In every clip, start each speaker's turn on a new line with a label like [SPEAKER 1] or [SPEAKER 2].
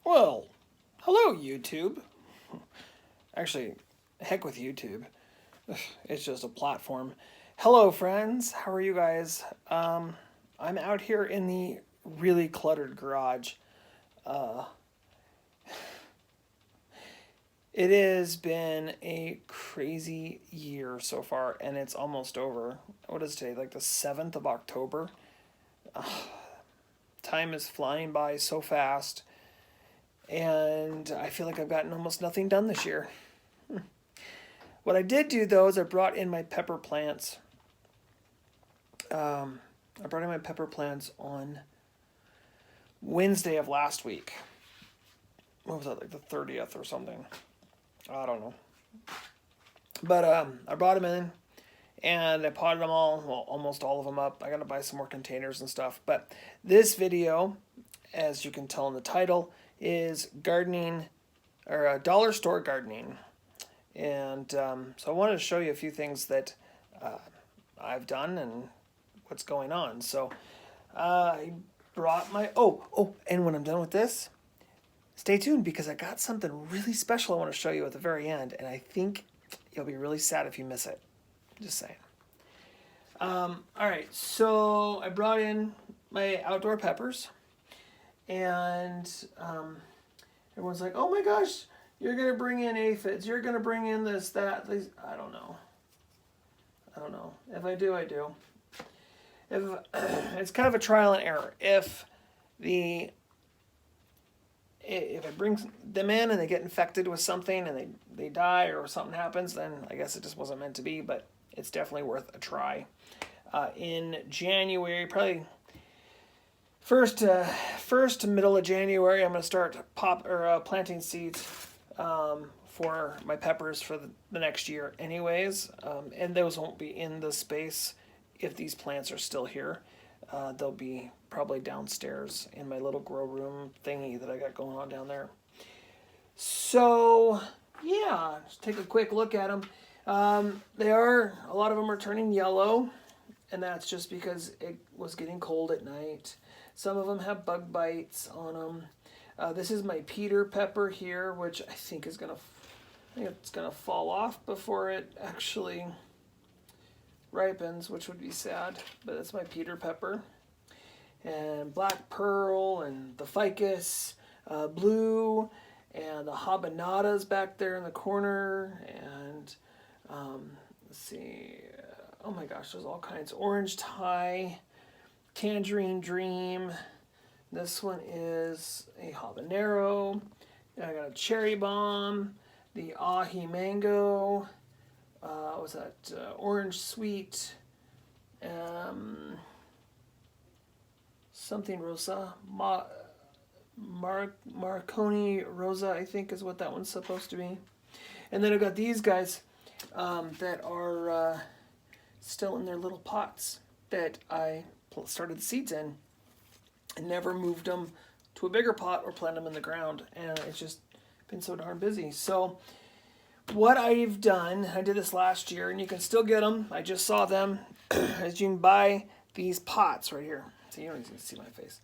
[SPEAKER 1] Well, hello, YouTube. Actually, heck with YouTube. It's just a platform. Hello, friends. How are you guys? I'm out here in the really cluttered garage. Uh, it has been a crazy year so far, and it's almost over. What is today? Like the 7th of October? Time is flying by so fast, and I feel like I've gotten almost nothing done this year. What I did do though is I brought in my pepper plants. I brought in my pepper plants on Wednesday of last week. What was that, like the 30th or something? I don't know. But I brought them in and I potted them all, well, almost all of them up. I got to buy some more containers and stuff. But this video, as you can tell in the title, is gardening or dollar store gardening. And so I wanted to show you a few things that I've done and what's going on. So I brought my and when I'm done with this, stay tuned because I got something really special I want to show you at the very end, and I think you'll be really sad if you miss it. Just saying. All right, so I brought in my outdoor peppers, and everyone's like, "Oh my gosh, you're gonna bring in aphids. You're gonna bring in this, that, these." I don't know. If I do, I do. If it's kind of a trial and error. If I bring them in and they get infected with something and they die or something happens, then I guess it just wasn't meant to be. But it's definitely worth a try. In January, probably first to middle of January, I'm gonna start planting seeds for my peppers for the next year anyways, and those won't be in the space if these plants are still here. They'll be probably downstairs in my little grow room thingy that I got going on down there. So yeah, just take a quick look at them. A lot of them are turning yellow, and that's just because it was getting cold at night. Some of them have bug bites on them. This is my Peter pepper here, which I think it's gonna fall off before it actually ripens, which would be sad. But that's my Peter pepper, and black pearl, and the ficus blue, and the habanetta's back there in the corner, and let's see. Oh my gosh, there's all kinds. Orange Thai, Tangerine Dream. This one is a habanero. And I got a cherry bomb, the ahi mango. What's that? Orange sweet. Something rosa. Marconi rosa, I think is what that one's supposed to be. And then I've got these guys that are still in their little pots that I started the seeds in and never moved them to a bigger pot or planted them in the ground, and it's just been so darn busy. So what I've done, I did this last year, and you can still get them. I just saw them. As you can buy these pots right here. So you don't even see my face.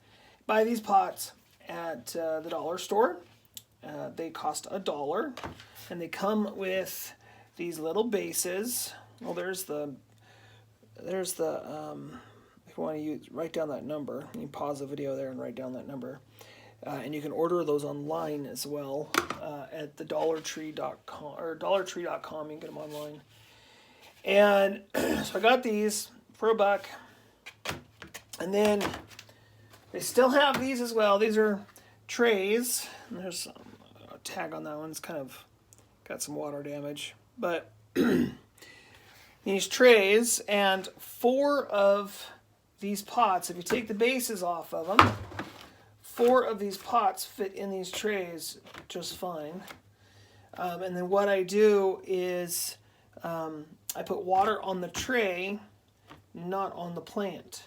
[SPEAKER 1] Buy these pots at the dollar store. They cost $1, and they come with these little bases. Well, there's the if you want to write down that number, you can pause the video there and write down that number. And you can order those online as well at the dollartree.com or dollartree.com. You can get them online. And so I got these for $1. And then they still have these as well. These are trays. And there's a tag on that one. It's kind of got some water damage. But these trays, and 4 of these pots, if you take the bases off of them, 4 of these pots fit in these trays just fine. And then what I do is I put water on the tray, not on the plant.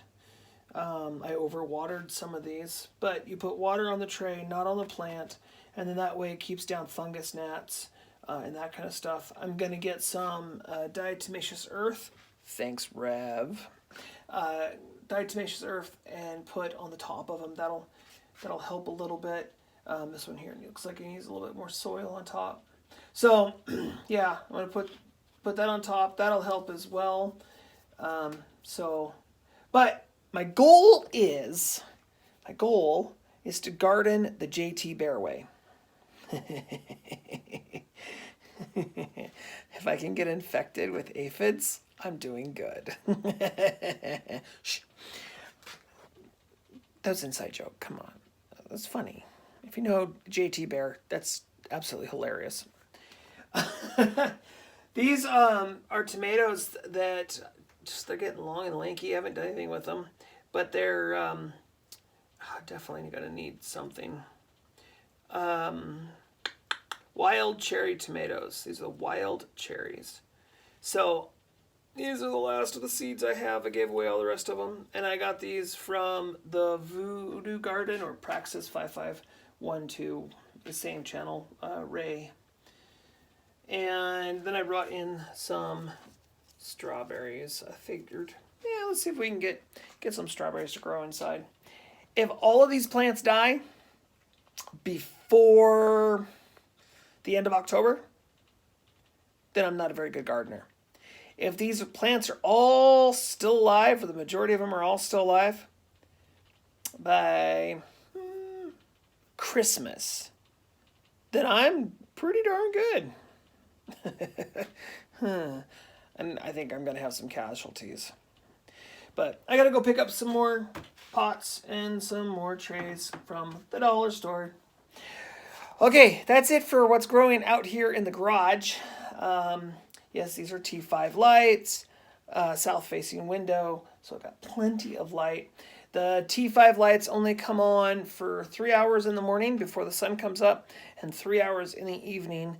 [SPEAKER 1] I overwatered some of these, but you put water on the tray, not on the plant, and then that way it keeps down fungus gnats and that kind of stuff. I'm going to get some diatomaceous earth. Thanks, Rev. Diatomaceous earth and put on the top of them. That'll help a little bit. This one here looks like it needs a little bit more soil on top. So yeah, I'm gonna put that on top. That'll help as well. But my goal is to garden the JT Bear way. If I can get infected with aphids, I'm doing good. Shh. That was an inside joke. Come on. That's funny. If you know JT Bear, that's absolutely hilarious. These are tomatoes that they're getting long and lanky. I haven't done anything with them, but they're definitely going to need something. Wild cherry tomatoes. These are the wild cherries. So these are the last of the seeds I have. I gave away all the rest of them. And I got these from the Voodoo Garden or Praxis 5512, the same channel, Ray. And then I brought in some strawberries. I figured, yeah, let's see if we can get some strawberries to grow inside. If all of these plants die before the end of October, then I'm not a very good gardener. If these plants are all still alive, or the majority of them are all still alive, by Christmas, then I'm pretty darn good. And I think I'm going to have some casualties. But I got to go pick up some more pots and some more trays from the dollar store. Okay, that's it for what's growing out here in the garage. Yes, these are T5 lights, south-facing window, so I've got plenty of light. The T5 lights only come on for 3 hours in the morning before the sun comes up, and 3 hours in the evening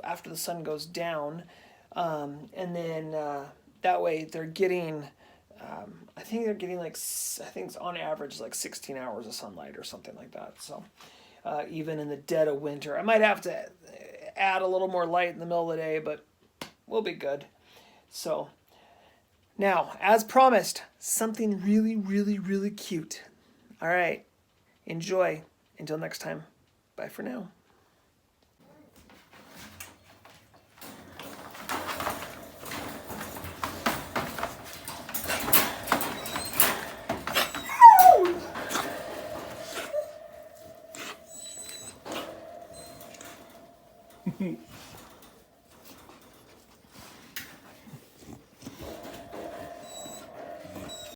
[SPEAKER 1] after the sun goes down. And then that way they're getting, I think they're getting I think it's on average like 16 hours of sunlight or something like that. So even in the dead of winter, I might have to add a little more light in the middle of the day, but we'll be good. So now, as promised, something really, really, really cute. All right, enjoy. Until next time, bye for now.